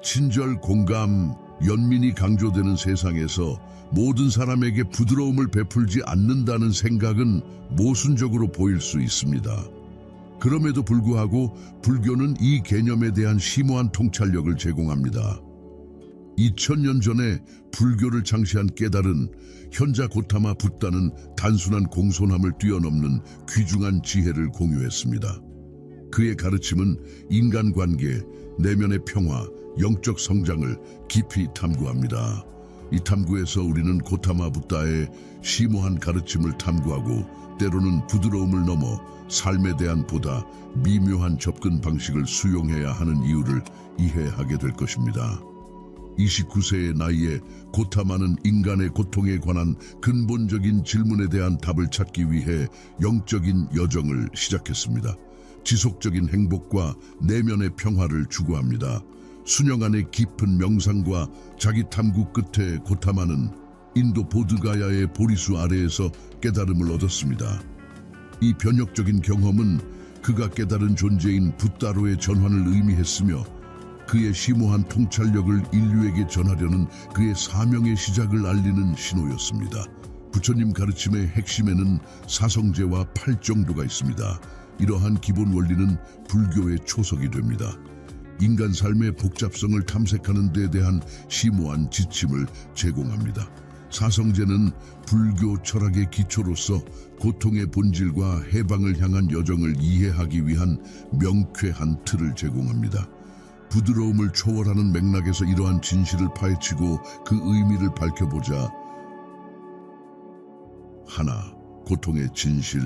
친절, 공감, 연민이 강조되는 세상에서 모든 사람에게 부드러움을 베풀지 않는다는 생각은 모순적으로 보일 수 있습니다. 그럼에도 불구하고 불교는 이 개념에 대한 심오한 통찰력을 제공합니다. 2000년 전에 불교를 창시한 깨달은 현자 고타마 붓다는 단순한 공손함을 뛰어넘는 귀중한 지혜를 공유했습니다. 그의 가르침은 인간관계, 내면의 평화, 영적 성장을 깊이 탐구합니다. 이 탐구에서 우리는 고타마 붓다의 심오한 가르침을 탐구하고 때로는 부드러움을 넘어 삶에 대한 보다 미묘한 접근 방식을 수용해야 하는 이유를 이해하게 될 것입니다. 29세의 나이에 고타마는 인간의 고통에 관한 근본적인 질문에 대한 답을 찾기 위해 영적인 여정을 시작했습니다. 지속적인 행복과 내면의 평화를 추구합니다. 수년 안의 깊은 명상과 자기 탐구 끝에 고타마는 인도 보드가야의 보리수 아래에서 깨달음을 얻었습니다. 이 변혁적인 경험은 그가 깨달은 존재인 붓다로의 전환을 의미했으며 그의 심오한 통찰력을 인류에게 전하려는 그의 사명의 시작을 알리는 신호였습니다. 부처님 가르침의 핵심에는 사성제와 팔정도가 있습니다. 이러한 기본 원리는 불교의 초석이 됩니다. 인간 삶의 복잡성을 탐색하는 데 대한 심오한 지침을 제공합니다. 사성제는 불교 철학의 기초로서 고통의 본질과 해방을 향한 여정을 이해하기 위한 명쾌한 틀을 제공합니다. 부드러움을 초월하는 맥락에서 이러한 진실을 파헤치고 그 의미를 밝혀보자. 하나, 고통의 진실.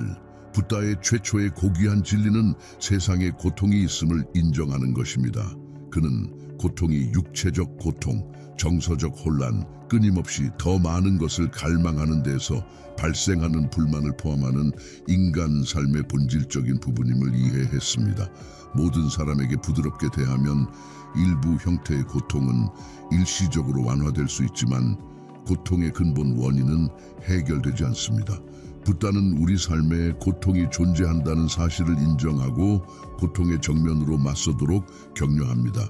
붓다의 최초의 고귀한 진리는 세상에 고통이 있음을 인정하는 것입니다. 그는 고통이 육체적 고통, 정서적 혼란, 끊임없이 더 많은 것을 갈망하는 데서 발생하는 불만을 포함하는 인간 삶의 본질적인 부분임을 이해했습니다. 모든 사람에게 부드럽게 대하면 일부 형태의 고통은 일시적으로 완화될 수 있지만 고통의 근본 원인은 해결되지 않습니다. 붓다는 우리 삶에 고통이 존재한다는 사실을 인정하고 고통의 정면으로 맞서도록 격려합니다.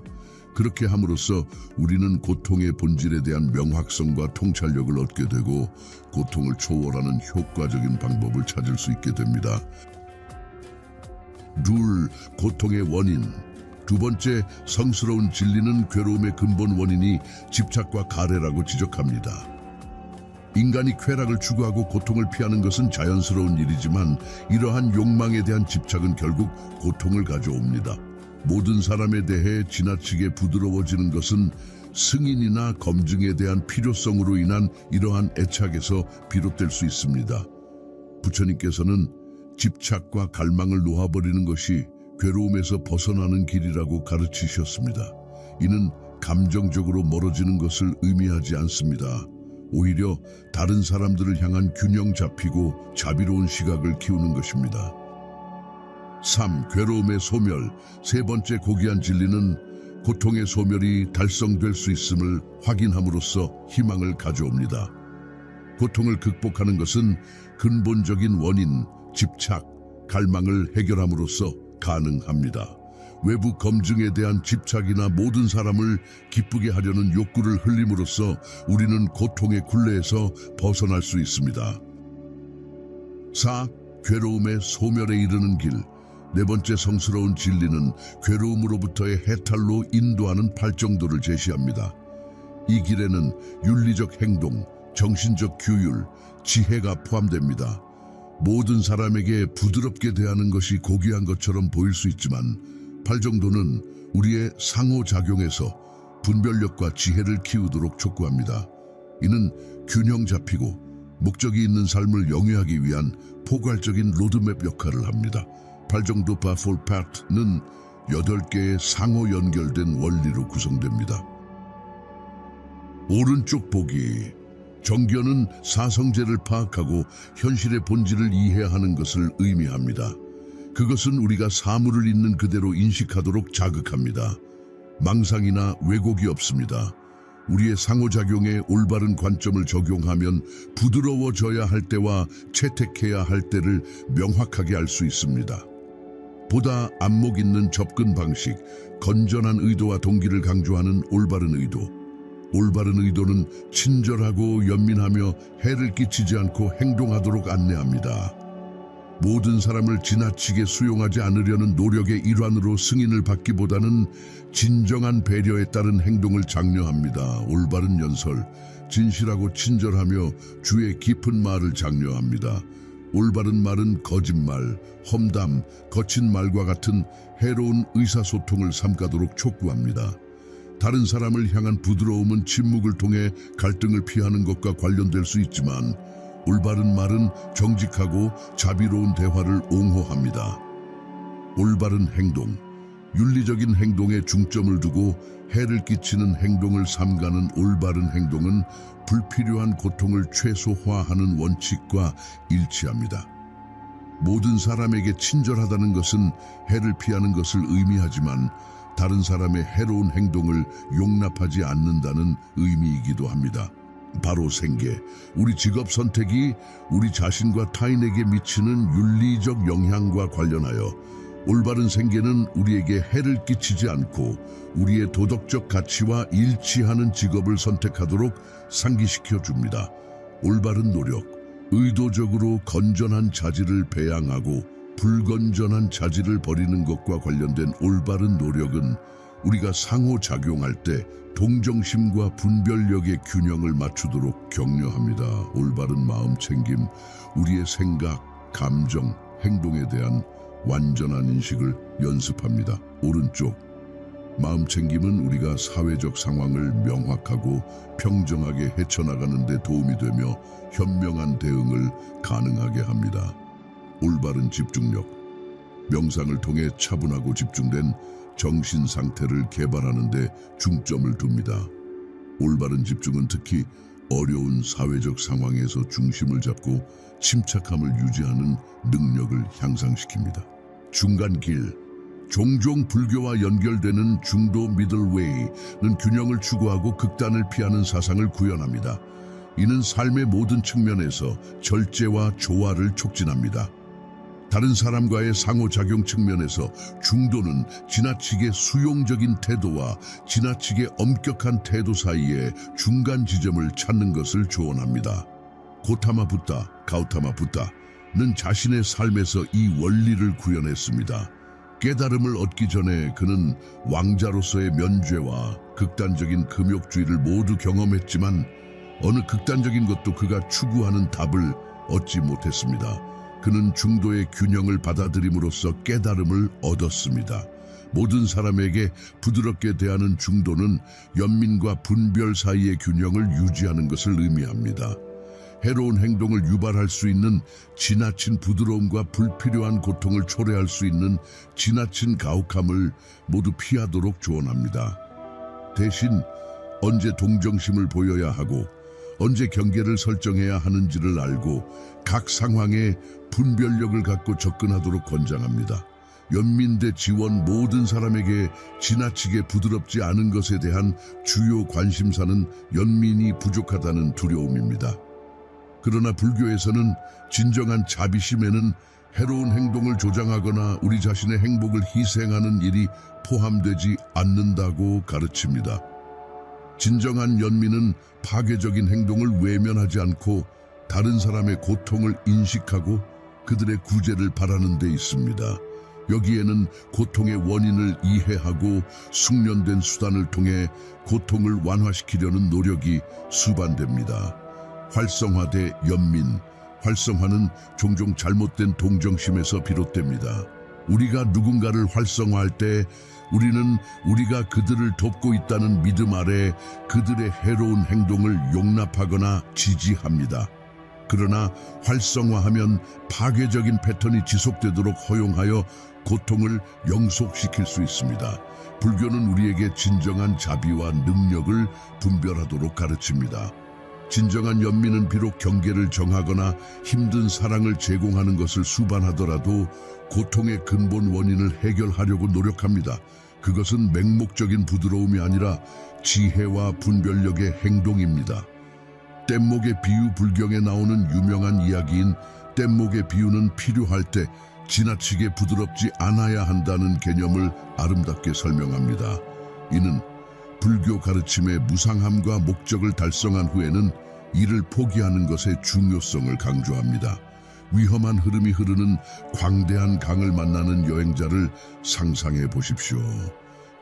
그렇게 함으로써 우리는 고통의 본질에 대한 명확성과 통찰력을 얻게 되고 고통을 초월하는 효과적인 방법을 찾을 수 있게 됩니다. 둘, 고통의 원인. 두 번째, 성스러운 진리는 괴로움의 근본 원인이 집착과 가래라고 지적합니다. 인간이 쾌락을 추구하고 고통을 피하는 것은 자연스러운 일이지만 이러한 욕망에 대한 집착은 결국 고통을 가져옵니다. 모든 사람에 대해 지나치게 부드러워지는 것은 승인이나 검증에 대한 필요성으로 인한 이러한 애착에서 비롯될 수 있습니다. 부처님께서는 집착과 갈망을 놓아버리는 것이 괴로움에서 벗어나는 길이라고 가르치셨습니다. 이는 감정적으로 멀어지는 것을 의미하지 않습니다. 오히려 다른 사람들을 향한 균형 잡히고 자비로운 시각을 키우는 것입니다. 3. 괴로움의 소멸. 세 번째 고귀한 진리는 고통의 소멸이 달성될 수 있음을 확인함으로써 희망을 가져옵니다. 고통을 극복하는 것은 근본적인 원인, 집착, 갈망을 해결함으로써 가능합니다. 외부 검증에 대한 집착이나 모든 사람을 기쁘게 하려는 욕구를 흘림으로써 우리는 고통의 굴레에서 벗어날 수 있습니다. 4. 괴로움의 소멸에 이르는 길. 네 번째 성스러운 진리는 괴로움으로부터의 해탈로 인도하는 팔정도를 제시합니다. 이 길에는 윤리적 행동, 정신적 규율, 지혜가 포함됩니다. 모든 사람에게 부드럽게 대하는 것이 고귀한 것처럼 보일 수 있지만 팔정도는 우리의 상호작용에서 분별력과 지혜를 키우도록 촉구합니다. 이는 균형 잡히고 목적이 있는 삶을 영위하기 위한 포괄적인 로드맵 역할을 합니다. 팔정도 파폴 파트는 8개의 상호 연결된 원리로 구성됩니다. 오른쪽 보기. 정견은 사성제를 파악하고 현실의 본질을 이해하는 것을 의미합니다. 그것은 우리가 사물을 있는 그대로 인식하도록 자극합니다. 망상이나 왜곡이 없습니다. 우리의 상호작용에 올바른 관점을 적용하면 부드러워져야 할 때와 채택해야 할 때를 명확하게 알 수 있습니다. 보다 안목 있는 접근 방식, 건전한 의도와 동기를 강조하는 올바른 의도. 올바른 의도는 친절하고 연민하며 해를 끼치지 않고 행동하도록 안내합니다. 모든 사람을 지나치게 수용하지 않으려는 노력의 일환으로 승인을 받기보다는 진정한 배려에 따른 행동을 장려합니다. 올바른 연설, 진실하고 친절하며 주의 깊은 말을 장려합니다. 올바른 말은 거짓말, 험담, 거친 말과 같은 해로운 의사소통을 삼가도록 촉구합니다. 다른 사람을 향한 부드러움은 침묵을 통해 갈등을 피하는 것과 관련될 수 있지만 올바른 말은 정직하고 자비로운 대화를 옹호합니다. 올바른 행동, 윤리적인 행동에 중점을 두고 해를 끼치는 행동을 삼가는 올바른 행동은 불필요한 고통을 최소화하는 원칙과 일치합니다. 모든 사람에게 친절하다는 것은 해를 피하는 것을 의미하지만 다른 사람의 해로운 행동을 용납하지 않는다는 의미이기도 합니다. 바로 생계, 우리 직업 선택이 우리 자신과 타인에게 미치는 윤리적 영향과 관련하여 올바른 생계는 우리에게 해를 끼치지 않고 우리의 도덕적 가치와 일치하는 직업을 선택하도록 상기시켜 줍니다. 올바른 노력, 의도적으로 건전한 자질을 배양하고 불건전한 자질을 버리는 것과 관련된 올바른 노력은 우리가 상호작용할 때 동정심과 분별력의 균형을 맞추도록 격려합니다. 올바른 마음 챙김, 우리의 생각, 감정, 행동에 대한 완전한 인식을 연습합니다. 오른쪽, 마음 챙김은 우리가 사회적 상황을 명확하고 평정하게 헤쳐나가는 데 도움이 되며 현명한 대응을 가능하게 합니다. 올바른 집중력, 명상을 통해 차분하고 집중된 정신 상태를 개발하는 데 중점을 둡니다. 올바른 집중은 특히 어려운 사회적 상황에서 중심을 잡고 침착함을 유지하는 능력을 향상시킵니다. 중간길, 종종 불교와 연결되는 중도 미들웨이는 균형을 추구하고 극단을 피하는 사상을 구현합니다. 이는 삶의 모든 측면에서 절제와 조화를 촉진합니다. 다른 사람과의 상호작용 측면에서 중도는 지나치게 수용적인 태도와 지나치게 엄격한 태도 사이에 중간 지점을 찾는 것을 조언합니다. 고타마 붓다, 가우타마 붓다는 자신의 삶에서 이 원리를 구현했습니다. 깨달음을 얻기 전에 그는 왕자로서의 면죄와 극단적인 금욕주의를 모두 경험했지만 어느 극단적인 것도 그가 추구하는 답을 얻지 못했습니다. 그는 중도의 균형을 받아들임으로써 깨달음을 얻었습니다. 모든 사람에게 부드럽게 대하는 중도는 연민과 분별 사이의 균형을 유지하는 것을 의미합니다. 해로운 행동을 유발할 수 있는 지나친 부드러움과 불필요한 고통을 초래할 수 있는 지나친 가혹함을 모두 피하도록 조언합니다. 대신 언제 동정심을 보여야 하고 언제 경계를 설정해야 하는지를 알고 각 상황에 분별력을 갖고 접근하도록 권장합니다. 연민 대 지원, 모든 사람에게 지나치게 부드럽지 않은 것에 대한 주요 관심사는 연민이 부족하다는 두려움입니다. 그러나 불교에서는 진정한 자비심에는 해로운 행동을 조장하거나 우리 자신의 행복을 희생하는 일이 포함되지 않는다고 가르칩니다. 진정한 연민은 파괴적인 행동을 외면하지 않고 다른 사람의 고통을 인식하고 그들의 구제를 바라는 데 있습니다. 여기에는 고통의 원인을 이해하고 숙련된 수단을 통해 고통을 완화시키려는 노력이 수반됩니다. 활성화 대 연민, 활성화는 종종 잘못된 동정심에서 비롯됩니다. 우리가 누군가를 활성화할 때 우리는 우리가 그들을 돕고 있다는 믿음 아래 그들의 해로운 행동을 용납하거나 지지합니다. 그러나 활성화하면 파괴적인 패턴이 지속되도록 허용하여 고통을 영속시킬 수 있습니다. 불교는 우리에게 진정한 자비와 능력을 분별하도록 가르칩니다. 진정한 연민은 비록 경계를 정하거나 힘든 사랑을 제공하는 것을 수반하더라도 고통의 근본 원인을 해결하려고 노력합니다. 그것은 맹목적인 부드러움이 아니라 지혜와 분별력의 행동입니다. 뗏목의 비유, 불경에 나오는 유명한 이야기인 뗏목의 비유는 필요할 때 지나치게 부드럽지 않아야 한다는 개념을 아름답게 설명합니다. 이는 불교 가르침의 무상함과 목적을 달성한 후에는 이를 포기하는 것의 중요성을 강조합니다. 위험한 흐름이 흐르는 광대한 강을 만나는 여행자를 상상해 보십시오.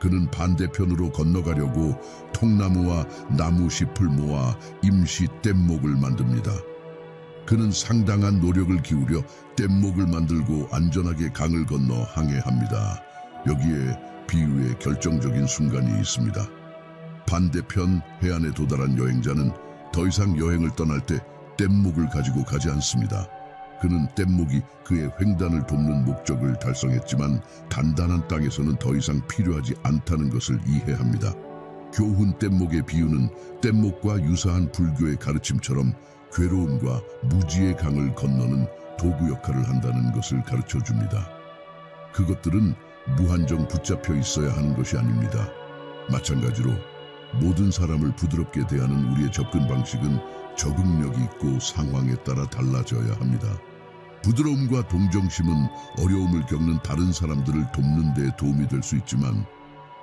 그는 반대편으로 건너가려고 통나무와 나무잎을 모아 임시 뗏목을 만듭니다. 그는 상당한 노력을 기울여 뗏목을 만들고 안전하게 강을 건너 항해합니다. 여기에 비유의 결정적인 순간이 있습니다. 반대편 해안에 도달한 여행자는 더 이상 여행을 떠날 때 뗏목을 가지고 가지 않습니다. 그는 뗏목이 그의 횡단을 돕는 목적을 달성했지만 단단한 땅에서는 더 이상 필요하지 않다는 것을 이해합니다. 교훈 뗏목의 비유는 뗏목과 유사한 불교의 가르침처럼 괴로움과 무지의 강을 건너는 도구 역할을 한다는 것을 가르쳐 줍니다. 그것들은 무한정 붙잡혀 있어야 하는 것이 아닙니다. 마찬가지로 모든 사람을 부드럽게 대하는 우리의 접근 방식은 적응력이 있고 상황에 따라 달라져야 합니다. 부드러움과 동정심은 어려움을 겪는 다른 사람들을 돕는 데 도움이 될 수 있지만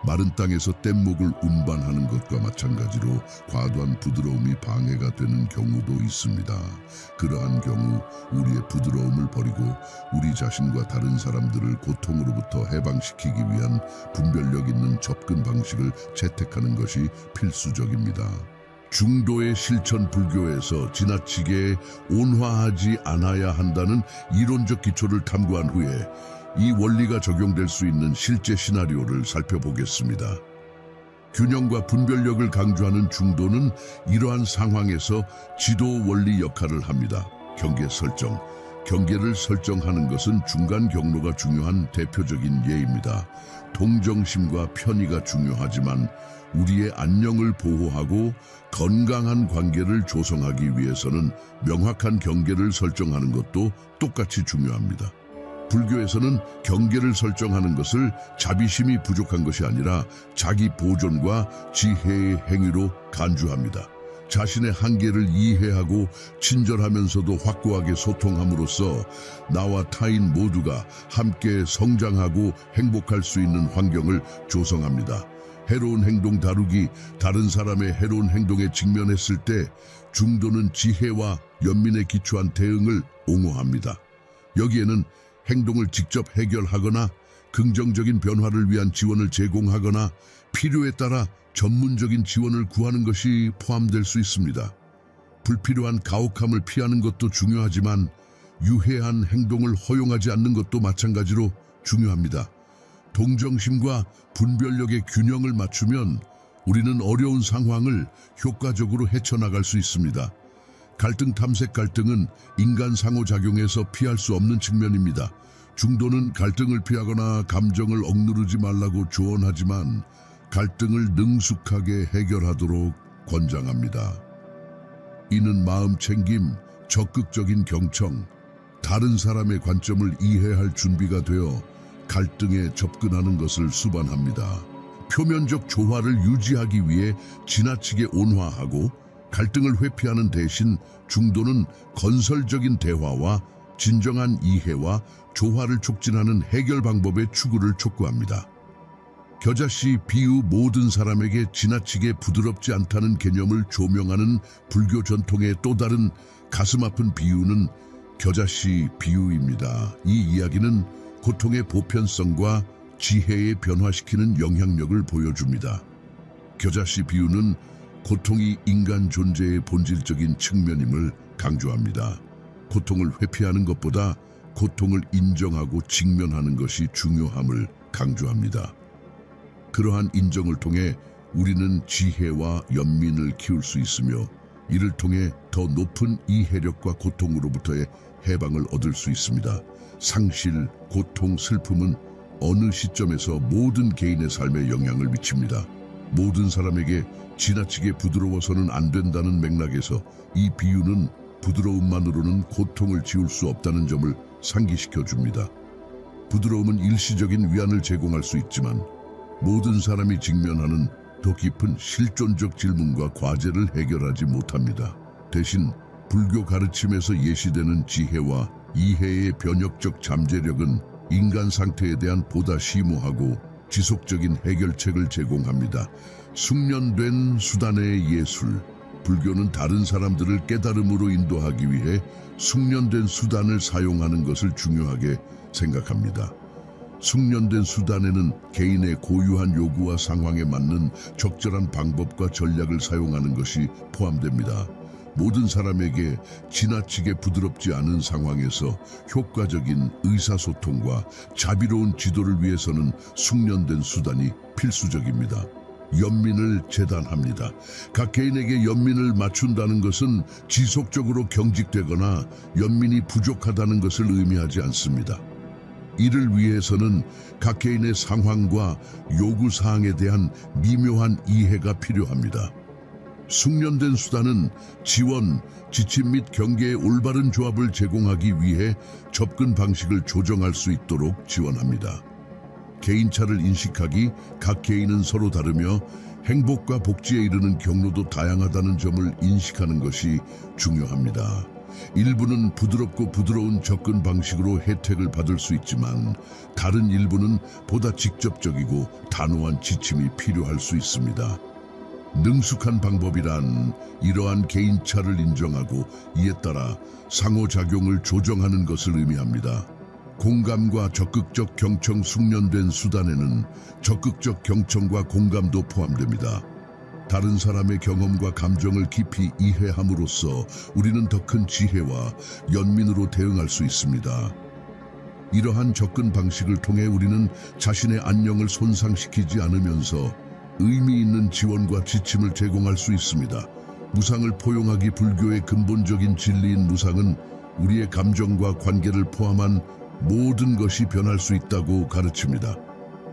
마른 땅에서 뗏목을 운반하는 것과 마찬가지로 과도한 부드러움이 방해가 되는 경우도 있습니다. 그러한 경우 우리의 부드러움을 버리고 우리 자신과 다른 사람들을 고통으로부터 해방시키기 위한 분별력 있는 접근 방식을 채택하는 것이 필수적입니다. 중도의 실천 불교에서 지나치게 온화하지 않아야 한다는 이론적 기초를 탐구한 후에 이 원리가 적용될 수 있는 실제 시나리오를 살펴보겠습니다. 균형과 분별력을 강조하는 중도는 이러한 상황에서 지도 원리 역할을 합니다. 경계 설정. 경계를 설정하는 것은 중간 경로가 중요한 대표적인 예입니다. 동정심과 편의가 중요하지만 우리의 안녕을 보호하고 건강한 관계를 조성하기 위해서는 명확한 경계를 설정하는 것도 똑같이 중요합니다. 불교에서는 경계를 설정하는 것을 자비심이 부족한 것이 아니라 자기 보존과 지혜의 행위로 간주합니다. 자신의 한계를 이해하고 친절하면서도 확고하게 소통함으로써 나와 타인 모두가 함께 성장하고 행복할 수 있는 환경을 조성합니다. 해로운 행동 다루기, 다른 사람의 해로운 행동에 직면했을 때 중도는 지혜와 연민에 기초한 대응을 옹호합니다. 여기에는 행동을 직접 해결하거나 긍정적인 변화를 위한 지원을 제공하거나 필요에 따라 전문적인 지원을 구하는 것이 포함될 수 있습니다. 불필요한 가혹함을 피하는 것도 중요하지만 유해한 행동을 허용하지 않는 것도 마찬가지로 중요합니다. 동정심과 분별력의 균형을 맞추면 우리는 어려운 상황을 효과적으로 헤쳐나갈 수 있습니다. 갈등 탐색 갈등은 인간 상호작용에서 피할 수 없는 측면입니다. 중도는 갈등을 피하거나 감정을 억누르지 말라고 조언하지만 갈등을 능숙하게 해결하도록 권장합니다. 이는 마음 챙김, 적극적인 경청, 다른 사람의 관점을 이해할 준비가 되어 갈등에 접근하는 것을 수반합니다. 표면적 조화를 유지하기 위해 지나치게 온화하고 갈등을 회피하는 대신 중도는 건설적인 대화와 진정한 이해와 조화를 촉진하는 해결 방법의 추구를 촉구합니다. 겨자씨 비유 모든 사람에게 지나치게 부드럽지 않다는 개념을 조명하는 불교 전통의 또 다른 가슴 아픈 비유는 겨자씨 비유입니다. 이 이야기는 고통의 보편성과 지혜에 변화시키는 영향력을 보여줍니다. 겨자씨 비유는 고통이 인간 존재의 본질적인 측면임을 강조합니다. 고통을 회피하는 것보다 고통을 인정하고 직면하는 것이 중요함을 강조합니다. 그러한 인정을 통해 우리는 지혜와 연민을 키울 수 있으며 이를 통해 더 높은 이해력과 고통으로부터의 해방을 얻을 수 있습니다. 상실, 고통, 슬픔은 어느 시점에서 모든 개인의 삶에 영향을 미칩니다. 모든 사람에게 지나치게 부드러워서는 안 된다는 맥락에서 이 비유는 부드러움만으로는 고통을 지울 수 없다는 점을 상기시켜 줍니다. 부드러움은 일시적인 위안을 제공할 수 있지만 모든 사람이 직면하는 더 깊은 실존적 질문과 과제를 해결하지 못합니다. 대신 불교 가르침에서 예시되는 지혜와 이해의 변혁적 잠재력은 인간 상태에 대한 보다 심오하고 지속적인 해결책을 제공합니다. 숙련된 수단의 예술. 불교는 다른 사람들을 깨달음으로 인도하기 위해 숙련된 수단을 사용하는 것을 중요하게 생각합니다. 숙련된 수단에는 개인의 고유한 요구와 상황에 맞는 적절한 방법과 전략을 사용하는 것이 포함됩니다. 모든 사람에게 지나치게 부드럽지 않은 상황에서 효과적인 의사소통과 자비로운 지도를 위해서는 숙련된 수단이 필수적입니다. 연민을 재단합니다. 각 개인에게 연민을 맞춘다는 것은 지속적으로 경직되거나 연민이 부족하다는 것을 의미하지 않습니다. 이를 위해서는 각 개인의 상황과 요구사항에 대한 미묘한 이해가 필요합니다. 숙련된 수단은 지원, 지침 및 경계의 올바른 조합을 제공하기 위해 접근 방식을 조정할 수 있도록 지원합니다. 개인차를 인식하기, 각 개인은 서로 다르며 행복과 복지에 이르는 경로도 다양하다는 점을 인식하는 것이 중요합니다. 일부는 부드러운 접근 방식으로 혜택을 받을 수 있지만 다른 일부는 보다 직접적이고 단호한 지침이 필요할 수 있습니다. 능숙한 방법이란 이러한 개인차를 인정하고 이에 따라 상호작용을 조정하는 것을 의미합니다. 공감과 적극적 경청. 숙련된 수단에는 적극적 경청과 공감도 포함됩니다. 다른 사람의 경험과 감정을 깊이 이해함으로써 우리는 더 큰 지혜와 연민으로 대응할 수 있습니다. 이러한 접근 방식을 통해 우리는 자신의 안녕을 손상시키지 않으면서 의미 있는 지원과 지침을 제공할 수 있습니다. 무상을 포용하기. 불교의 근본적인 진리인 무상은 우리의 감정과 관계를 포함한 모든 것이 변할 수 있다고 가르칩니다.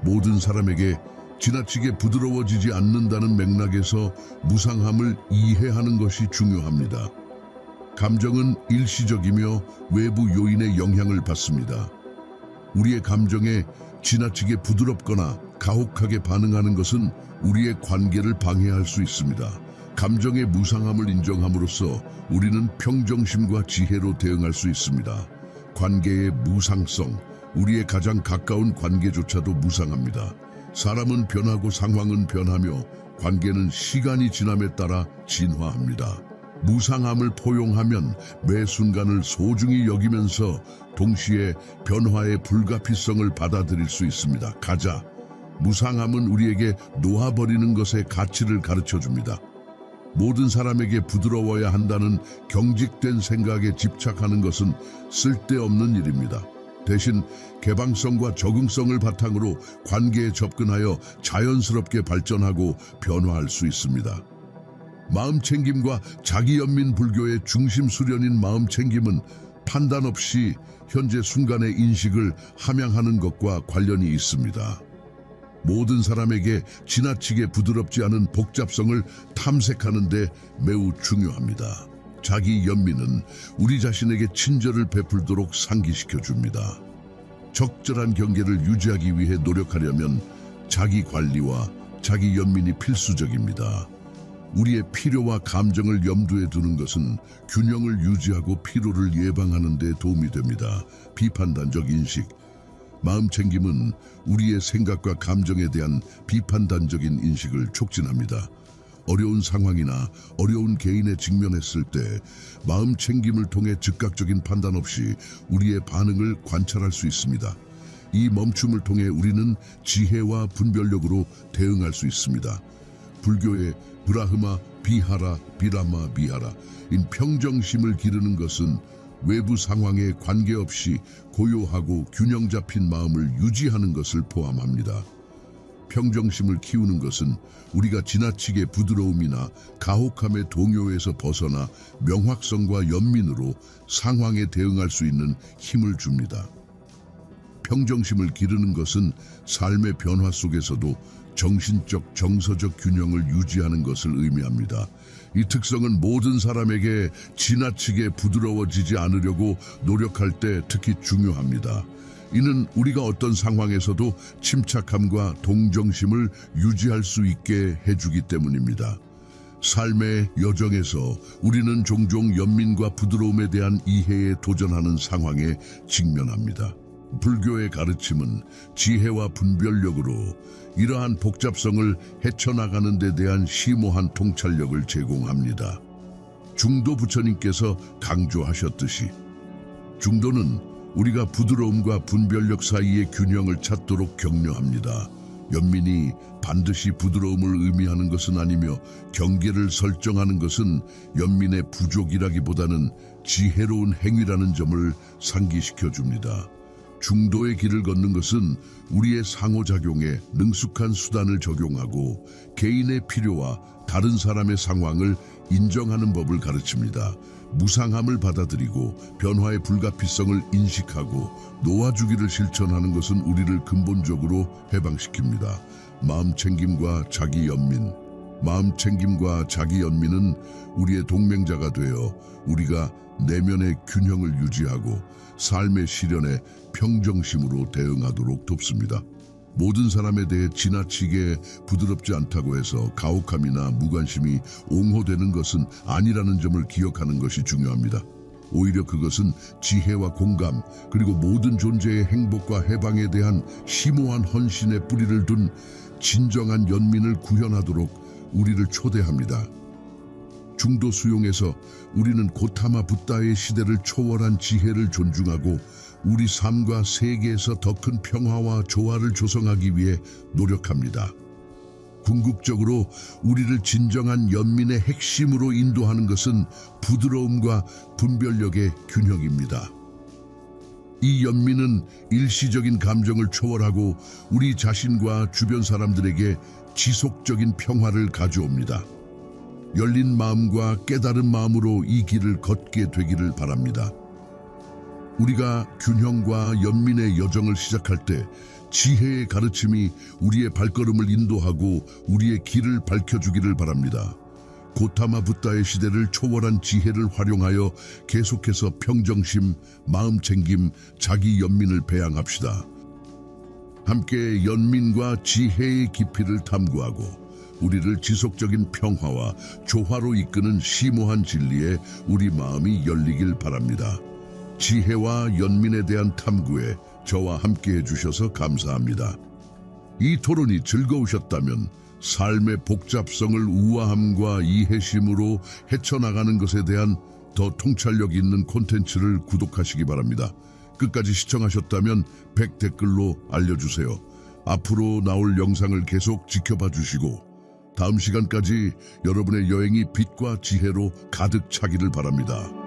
모든 사람에게 지나치게 부드러워지지 않는다는 맥락에서 무상함을 이해하는 것이 중요합니다. 감정은 일시적이며 외부 요인의 영향을 받습니다. 우리의 감정에 지나치게 부드럽거나 가혹하게 반응하는 것은 우리의 관계를 방해할 수 있습니다. 감정의 무상함을 인정함으로써 우리는 평정심과 지혜로 대응할 수 있습니다. 관계의 무상성. 우리의 가장 가까운 관계조차도 무상합니다. 사람은 변하고 상황은 변하며 관계는 시간이 지남에 따라 진화합니다. 무상함을 포용하면 매 순간을 소중히 여기면서 동시에 변화의 불가피성을 받아들일 수 있습니다. 가자. 무상함은 우리에게 놓아버리는 것의 가치를 가르쳐줍니다. 모든 사람에게 부드러워야 한다는 경직된 생각에 집착하는 것은 쓸데없는 일입니다. 대신 개방성과 적응성을 바탕으로 관계에 접근하여 자연스럽게 발전하고 변화할 수 있습니다. 마음챙김과 자기연민. 불교의 중심 수련인 마음챙김은 판단 없이 현재 순간의 인식을 함양하는 것과 관련이 있습니다. 모든 사람에게 지나치게 부드럽지 않은 복잡성을 탐색하는 데 매우 중요합니다. 자기 연민은 우리 자신에게 친절을 베풀도록 상기시켜 줍니다. 적절한 경계를 유지하기 위해 노력하려면 자기 관리와 자기 연민이 필수적입니다. 우리의 필요와 감정을 염두에 두는 것은 균형을 유지하고 피로를 예방하는 데 도움이 됩니다. 비판단적 인식. 마음챙김은 우리의 생각과 감정에 대한 비판단적인 인식을 촉진합니다. 어려운 상황이나 어려운 개인에 직면했을 때 마음챙김을 통해 즉각적인 판단 없이 우리의 반응을 관찰할 수 있습니다. 이 멈춤을 통해 우리는 지혜와 분별력으로 대응할 수 있습니다. 불교의 브라흐마 비하라 비라마 비하라 인 평정심을 기르는 것은 외부 상황에 관계없이 고요하고 균형 잡힌 마음을 유지하는 것을 포함합니다. 평정심을 키우는 것은 우리가 지나치게 부드러움이나 가혹함의 동요에서 벗어나 명확성과 연민으로 상황에 대응할 수 있는 힘을 줍니다. 평정심을 기르는 것은 삶의 변화 속에서도 정신적, 정서적 균형을 유지하는 것을 의미합니다. 이 특성은 모든 사람에게 지나치게 부드러워지지 않으려고 노력할 때 특히 중요합니다. 이는 우리가 어떤 상황에서도 침착함과 동정심을 유지할 수 있게 해주기 때문입니다. 삶의 여정에서 우리는 종종 연민과 부드러움에 대한 이해에 도전하는 상황에 직면합니다. 불교의 가르침은 지혜와 분별력으로 이러한 복잡성을 헤쳐나가는 데 대한 심오한 통찰력을 제공합니다. 중도 부처님께서 강조하셨듯이 중도는 우리가 부드러움과 분별력 사이의 균형을 찾도록 격려합니다. 연민이 반드시 부드러움을 의미하는 것은 아니며 경계를 설정하는 것은 연민의 부족이라기보다는 지혜로운 행위라는 점을 상기시켜 줍니다. 중도의 길을 걷는 것은 우리의 상호작용에 능숙한 수단을 적용하고 개인의 필요와 다른 사람의 상황을 인정하는 법을 가르칩니다. 무상함을 받아들이고 변화의 불가피성을 인식하고 놓아주기를 실천하는 것은 우리를 근본적으로 해방시킵니다. 마음챙김과 자기연민. 마음챙김과 자기연민은 우리의 동맹자가 되어 우리가 내면의 균형을 유지하고 삶의 시련에 평정심으로 대응하도록 돕습니다. 모든 사람에 대해 지나치게 부드럽지 않다고 해서 가혹함이나 무관심이 옹호되는 것은 아니라는 점을 기억하는 것이 중요합니다. 오히려 그것은 지혜와 공감, 그리고 모든 존재의 행복과 해방에 대한 심오한 헌신의 뿌리를 둔 진정한 연민을 구현하도록 우리를 초대합니다. 중도 수용에서 우리는 고타마 붓다의 시대를 초월한 지혜를 존중하고 우리 삶과 세계에서 더 큰 평화와 조화를 조성하기 위해 노력합니다. 궁극적으로 우리를 진정한 연민의 핵심으로 인도하는 것은 부드러움과 분별력의 균형입니다. 이 연민은 일시적인 감정을 초월하고 우리 자신과 주변 사람들에게 지속적인 평화를 가져옵니다. 열린 마음과 깨달은 마음으로 이 길을 걷게 되기를 바랍니다. 우리가 균형과 연민의 여정을 시작할 때 지혜의 가르침이 우리의 발걸음을 인도하고 우리의 길을 밝혀주기를 바랍니다. 고타마 붓다의 시대를 초월한 지혜를 활용하여 계속해서 평정심, 마음챙김, 자기 연민을 배양합시다. 함께 연민과 지혜의 깊이를 탐구하고 우리를 지속적인 평화와 조화로 이끄는 심오한 진리에 우리 마음이 열리길 바랍니다. 지혜와 연민에 대한 탐구에 저와 함께 해주셔서 감사합니다. 이 토론이 즐거우셨다면 삶의 복잡성을 우아함과 이해심으로 헤쳐나가는 것에 대한 더 통찰력 있는 콘텐츠를 구독하시기 바랍니다. 끝까지 시청하셨다면 100댓글로 알려주세요. 앞으로 나올 영상을 계속 지켜봐 주시고 다음 시간까지 여러분의 여행이 빛과 지혜로 가득 차기를 바랍니다.